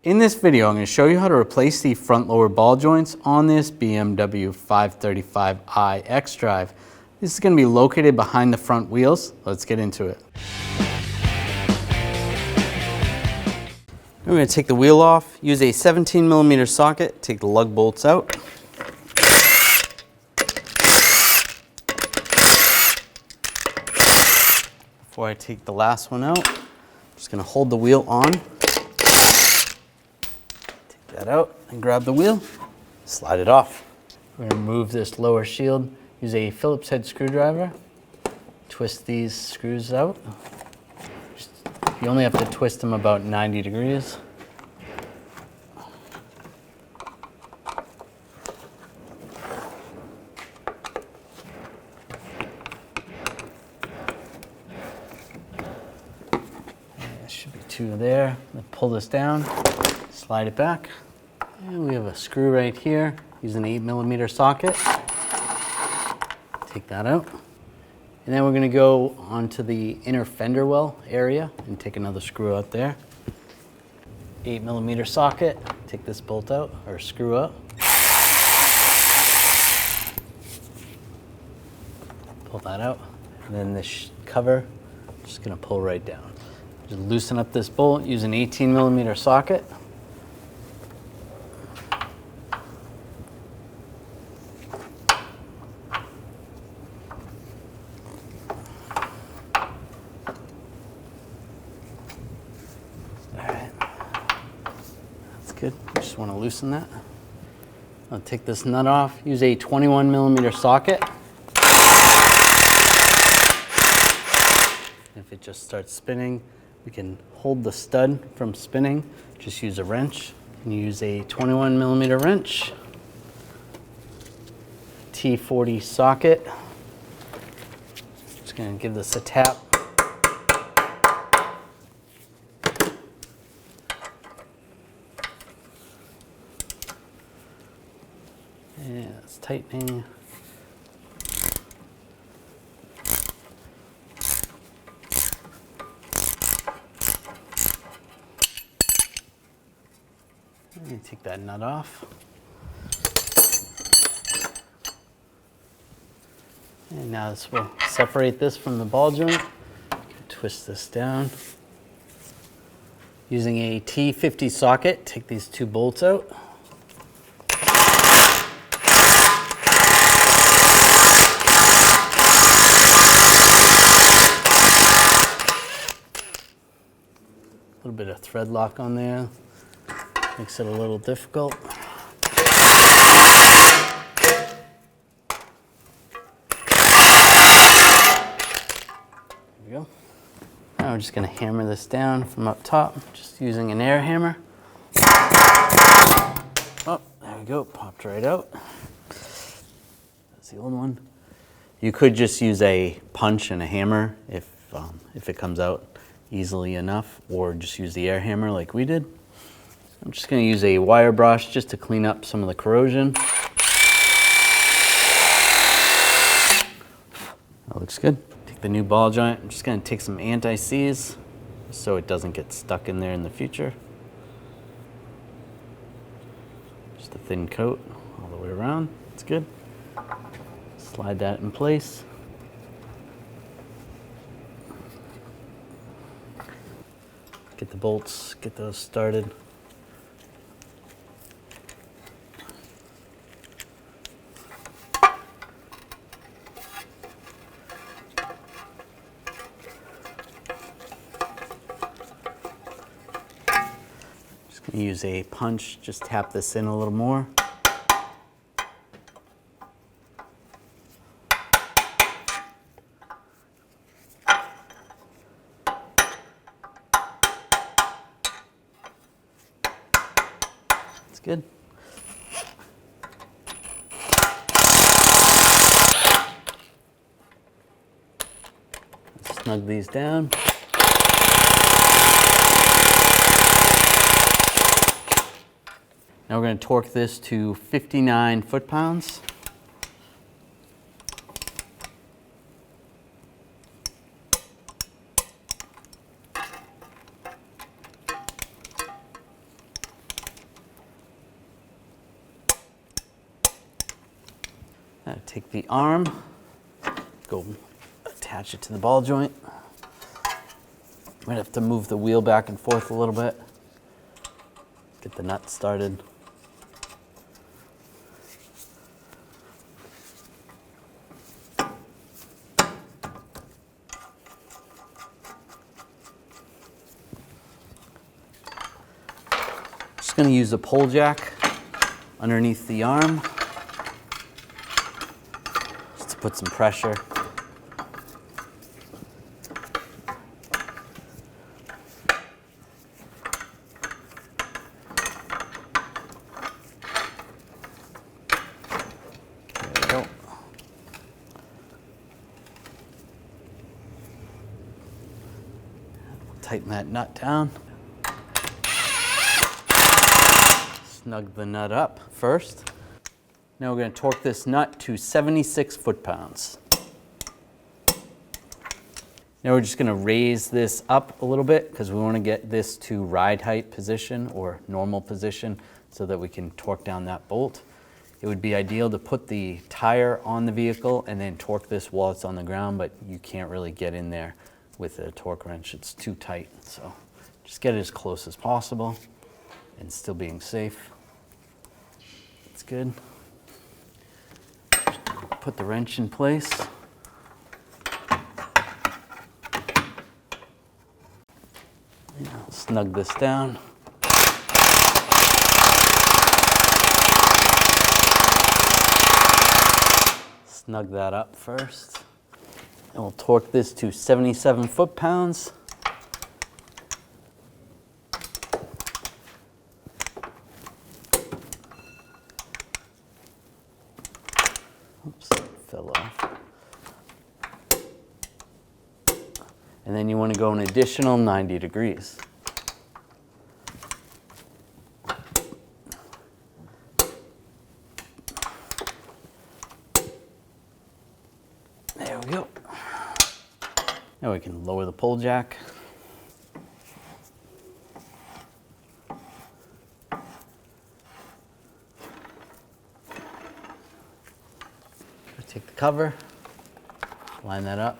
In this video, I'm going to show you how to replace the front lower ball joints on this BMW 535i xDrive. This is going to be located behind the front wheels. Let's get into it. We're going to take the wheel off, use a 17mm socket, take the lug bolts out. Before I take the last one out, I'm just going to hold the wheel on. That out and grab the wheel, slide it off. We're going to remove this lower shield, use a Phillips head screwdriver, twist these screws out. You only have to twist them about 90 degrees. There should be two there. Pull this down, slide it back. And we have a screw right here. Use an 8mm socket. Take that out. And then we're going to go onto the inner fender well area and take another screw out there. 8mm socket. Take this bolt out, or screw out. Pull that out. And then this cover, just going to pull right down. Just loosen up this bolt, use an 18mm socket. Good. Just want to loosen that. I'll take this nut off. Use a 21mm socket. If it just starts spinning, we can hold the stud from spinning. Just use a wrench. And use a 21mm wrench. T40 socket. Just going to give this a tap. Yeah, it's tightening. Let me take that nut off. And now this will separate this from the ball joint. Twist this down. Using a T50 socket, take these two bolts out. A little bit of thread lock on there, makes it a little difficult. There we go. Now we're just going to hammer this down from up top, just using an air hammer. Oh, there we go, popped right out. That's the old one. You could just use a punch and a hammer if it comes out easily enough, or just use the air hammer like we did. I'm just going to use a wire brush just to clean up some of the corrosion. That looks good. Take the new ball joint. I'm just going to take some anti-seize so it doesn't get stuck in there in the future. Just a thin coat all the way around. That's good. Slide that in place. Get the bolts, get those started. Just gonna use a punch, just tap this in a little more. Good. Let's snug these down. Now we're going to torque this to 59 foot-pounds. Take the arm, go attach it to the ball joint. Might have to move the wheel back and forth a little bit. Get the nut started. Just going to use a pull jack underneath the arm just to put some pressure. There we go. Tighten that nut down. Snug the nut up first. Now we're going to torque this nut to 76 foot-pounds. Now we're just going to raise this up a little bit because we want to get this to ride height position or normal position so that we can torque down that bolt. It would be ideal to put the tire on the vehicle and then torque this while it's on the ground, but you can't really get in there with a torque wrench. It's too tight. So just get it as close as possible and still being safe. That's good. Put the wrench in place. I'll snug this down. Snug that up first. And we'll torque this to 77 foot-pounds. Oops, fell off. And then you want to go an additional 90 degrees. There we go. Now we can lower the pull jack. Take the cover, line that up,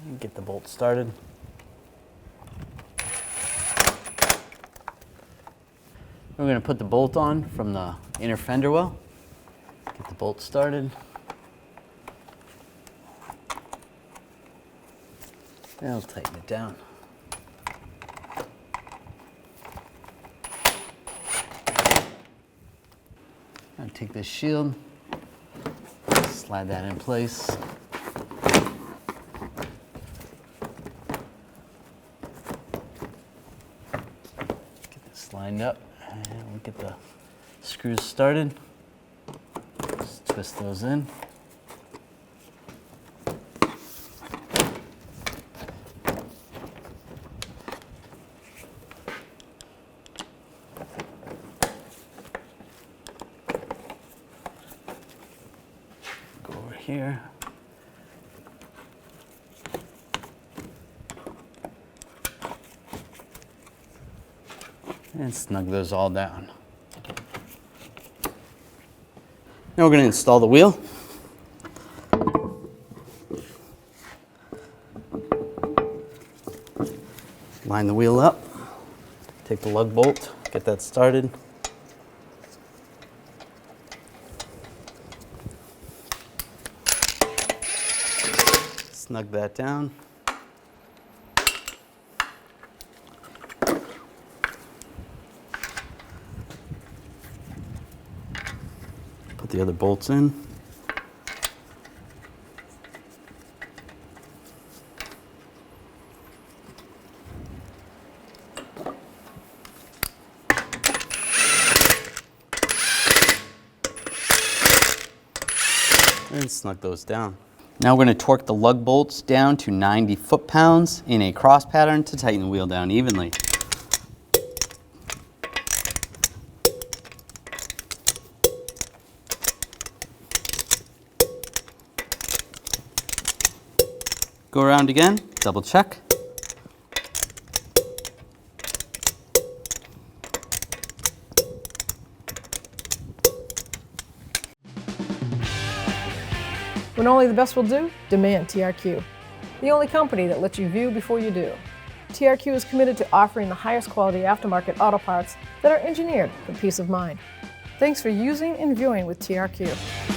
and get the bolt started. We're going to put the bolt on from the inner fender well. Get the bolt started. And I'll tighten it down. I'll take this shield, slide that in place. Get this lined up, and we'll get the screws started. Just twist those in. Here. And snug those all down. Now we're going to install the wheel. Line the wheel up. Take the lug bolt, get that started. Snug that down. Put the other bolts in. And snug those down. Now we're going to torque the lug bolts down to 90 foot-pounds in a cross pattern to tighten the wheel down evenly. Go around again, double check. When only the best will do, demand TRQ. The only company that lets you view before you do. TRQ is committed to offering the highest quality aftermarket auto parts that are engineered for peace of mind. Thanks for using and viewing with TRQ.